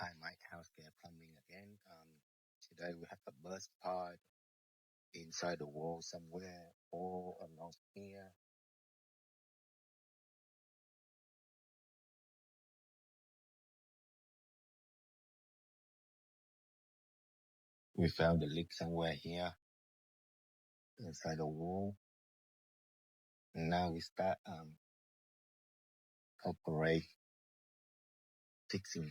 Hi, Mike Housecare plumbing again. Today we have a burst part inside the wall somewhere all along here. We found the leak somewhere here inside the wall. And now we start operate fixing.